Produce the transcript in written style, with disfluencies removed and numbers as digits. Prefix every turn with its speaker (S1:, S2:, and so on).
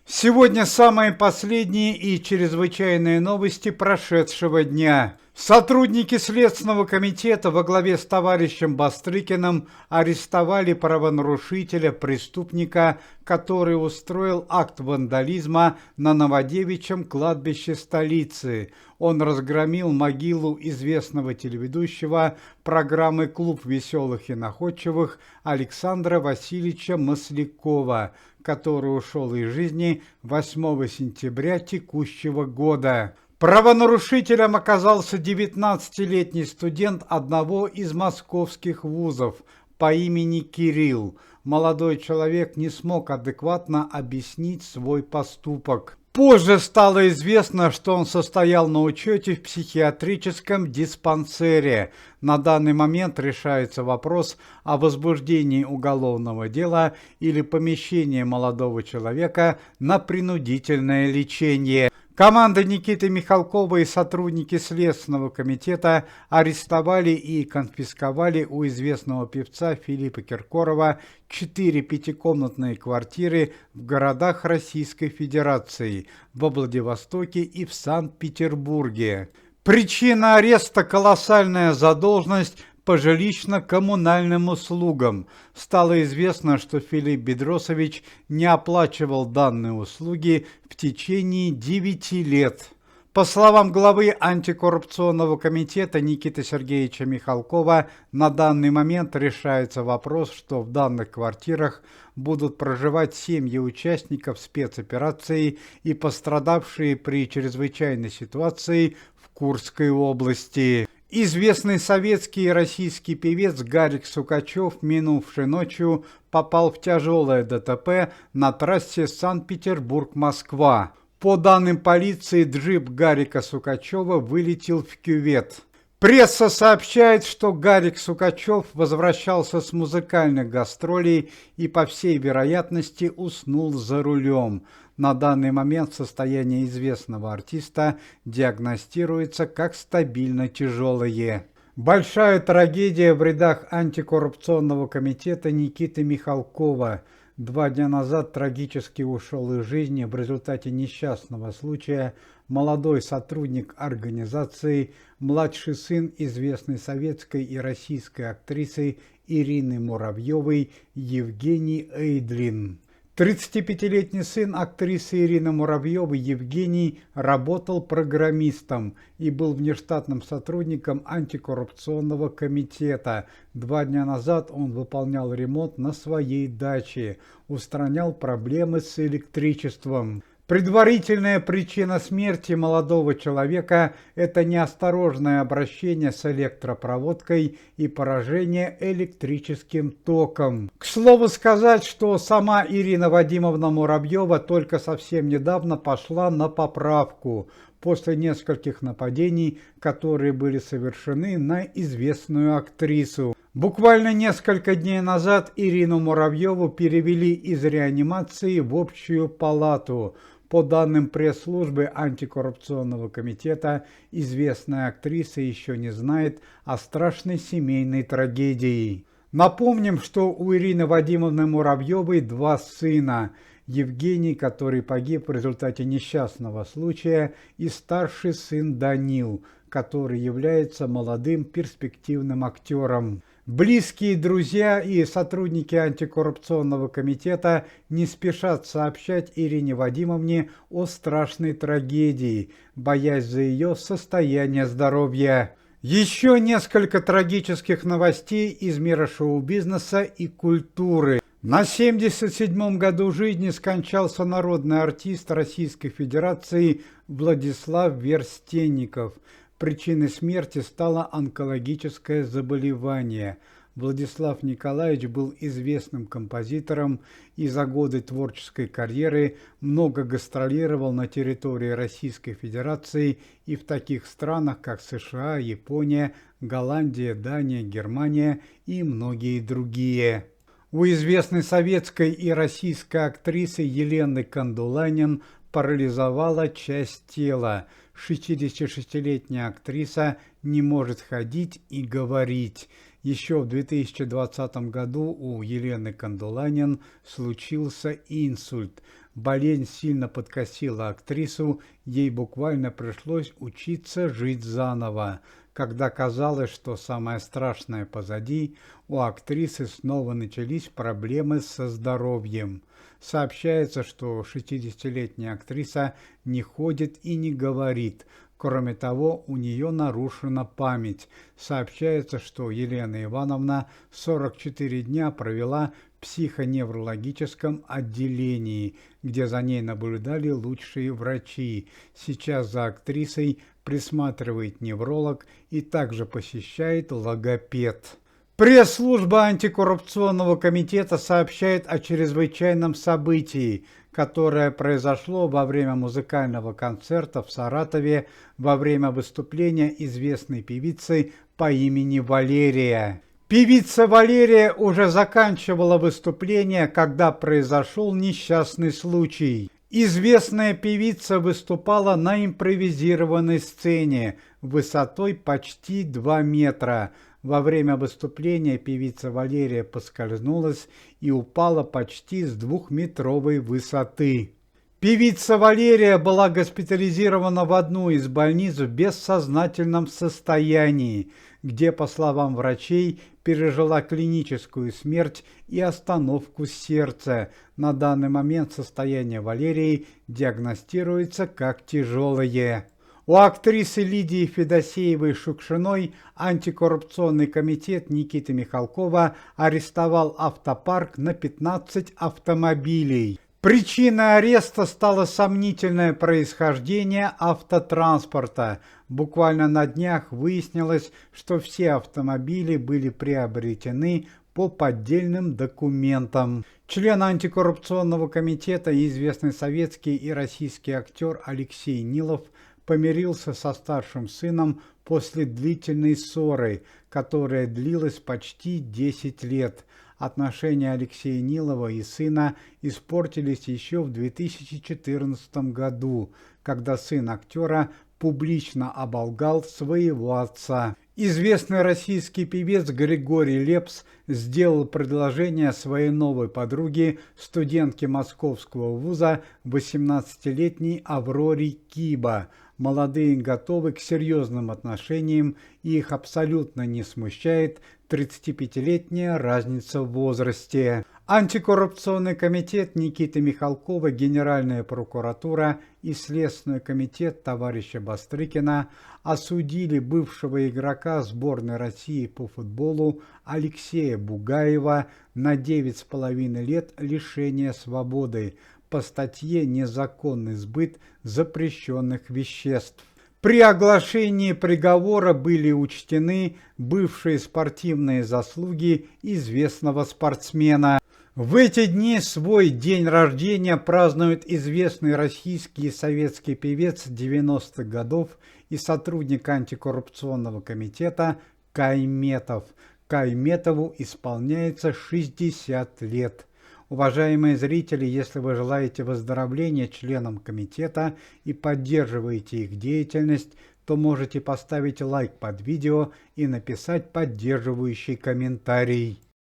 S1: Сегодня самые последние и чрезвычайные новости прошедшего дня. Сотрудники Следственного комитета во главе с товарищем Бастрыкиным арестовали правонарушителя, преступника, который устроил акт вандализма на Новодевичьем кладбище столицы. Он разгромил могилу известного телеведущего программы «Клуб веселых и находчивых» Александра Васильевича Маслякова, который ушел из жизни 8 сентября текущего года. Правонарушителем оказался 19-летний студент одного из московских вузов по имени Кирилл. Молодой человек не смог адекватно объяснить свой поступок. Позже стало известно, что он состоял на учете в психиатрическом диспансере. На данный момент решается вопрос о возбуждении уголовного дела или помещении молодого человека на принудительное лечение. Команда Никиты Михалкова и сотрудники Следственного комитета арестовали и конфисковали у известного певца Филиппа Киркорова 4 пятикомнатные квартиры в городах Российской Федерации, во Владивостоке и в Санкт-Петербурге. Причина ареста – колоссальная задолженность по жилищно-коммунальным услугам. Стало известно, что Филипп Бедросович не оплачивал данные услуги в течение 9 лет. По словам главы антикоррупционного комитета Никиты Сергеевича Михалкова, на данный момент решается вопрос, что в данных квартирах будут проживать семьи участников спецоперации и пострадавшие при чрезвычайной ситуации в Курской области. Известный советский и российский певец Гарик Сукачев минувшей ночью попал в тяжелое ДТП на трассе Санкт-Петербург-Москва. По данным полиции, джип Гарика Сукачева вылетел в кювет. Пресса сообщает, что Гарик Сукачев возвращался с музыкальных гастролей и, по всей вероятности, уснул за рулем. На данный момент состояние известного артиста диагностируется как стабильно тяжелое. Большая трагедия в рядах антикоррупционного комитета Никиты Михалкова. 2 дня назад трагически ушел из жизни в результате несчастного случая молодой сотрудник организации, младший сын известной советской и российской актрисы Ирины Муравьевой Евгений Эйдлин. 35-летний сын актрисы Ирины Муравьевой Евгений работал программистом и был внештатным сотрудником антикоррупционного комитета. 2 дня назад он выполнял ремонт на своей даче, устранял проблемы с электричеством. Предварительная причина смерти молодого человека – это неосторожное обращение с электропроводкой и поражение электрическим током. К слову сказать, что сама Ирина Вадимовна Муравьева только совсем недавно пошла на поправку после нескольких нападений, которые были совершены на известную актрису. Буквально несколько дней назад Ирину Муравьеву перевели из реанимации в общую палату. По данным пресс-службы антикоррупционного комитета, известная актриса еще не знает о страшной семейной трагедии. Напомним, что у Ирины Вадимовны Муравьевой 2 сына. Евгений, который погиб в результате несчастного случая, и старший сын Данил, который является молодым перспективным актером. Близкие друзья и сотрудники антикоррупционного комитета не спешат сообщать Ирине Вадимовне о страшной трагедии, боясь за ее состояние здоровья. Еще несколько трагических новостей из мира шоу-бизнеса и культуры. На 77-м году жизни скончался народный артист Российской Федерации Владислав Верстенников. Причиной смерти стало онкологическое заболевание. Владислав Николаевич был известным композитором и за годы творческой карьеры много гастролировал на территории Российской Федерации и в таких странах, как США, Япония, Голландия, Дания, Германия и многие другие. У известной советской и российской актрисы Елены Кандуланин парализовала часть тела. 66-летняя актриса не может ходить и говорить. Еще в 2020 году у Елены Кандуланин случился инсульт. Болезнь сильно подкосила актрису, ей буквально пришлось учиться жить заново. Когда казалось, что самое страшное позади, у актрисы снова начались проблемы со здоровьем. Сообщается, что 60-летняя актриса не ходит и не говорит. Кроме того, у нее нарушена память. Сообщается, что Елена Ивановна 44 дня провела в психоневрологическом отделении, где за ней наблюдали лучшие врачи. Сейчас за актрисой присматривает невролог и также посещает логопед. Пресс-служба антикоррупционного комитета сообщает о чрезвычайном событии, которое произошло во время музыкального концерта в Саратове во время выступления известной певицы по имени Валерия. Певица Валерия уже заканчивала выступление, когда произошел несчастный случай. Известная певица выступала на импровизированной сцене высотой почти 2 метра. Во время выступления певица Валерия поскользнулась и упала почти с 2-метровой высоты. Певица Валерия была госпитализирована в одну из больниц в бессознательном состоянии, где, по словам врачей, пережила клиническую смерть и остановку сердца. На данный момент состояние Валерии диагностируется как тяжелое. У актрисы Лидии Федосеевой-Шукшиной антикоррупционный комитет Никиты Михалкова арестовал автопарк на 15 автомобилей. Причиной ареста стало сомнительное происхождение автотранспорта. Буквально на днях выяснилось, что все автомобили были приобретены по поддельным документам. Член антикоррупционного комитета и известный советский и российский актер Алексей Нилов помирился со старшим сыном после длительной ссоры, которая длилась почти 10 лет. Отношения Алексея Нилова и сына испортились еще в 2014 году, когда сын актера публично оболгал своего отца. Известный российский певец Григорий Лепс сделал предложение своей новой подруге, студентке Московского вуза, 18-летней Авроре Киба. Молодые готовы к серьезным отношениям, и их абсолютно не смущает 35-летняя разница в возрасте. Антикоррупционный комитет Никиты Михалкова, Генеральная прокуратура и Следственный комитет товарища Бастрыкина осудили бывшего игрока сборной России по футболу Алексея Бугаева на 9,5 лет лишения свободы по статье «Незаконный сбыт запрещенных веществ». При оглашении приговора были учтены бывшие спортивные заслуги известного спортсмена. В эти дни свой день рождения празднует известный российский и советский певец 90-х годов и сотрудник антикоррупционного комитета Кай Метов. Кай Метову исполняется 60 лет. Уважаемые зрители, если вы желаете выздоровления членам комитета и поддерживаете их деятельность, то можете поставить лайк под видео и написать поддерживающий комментарий.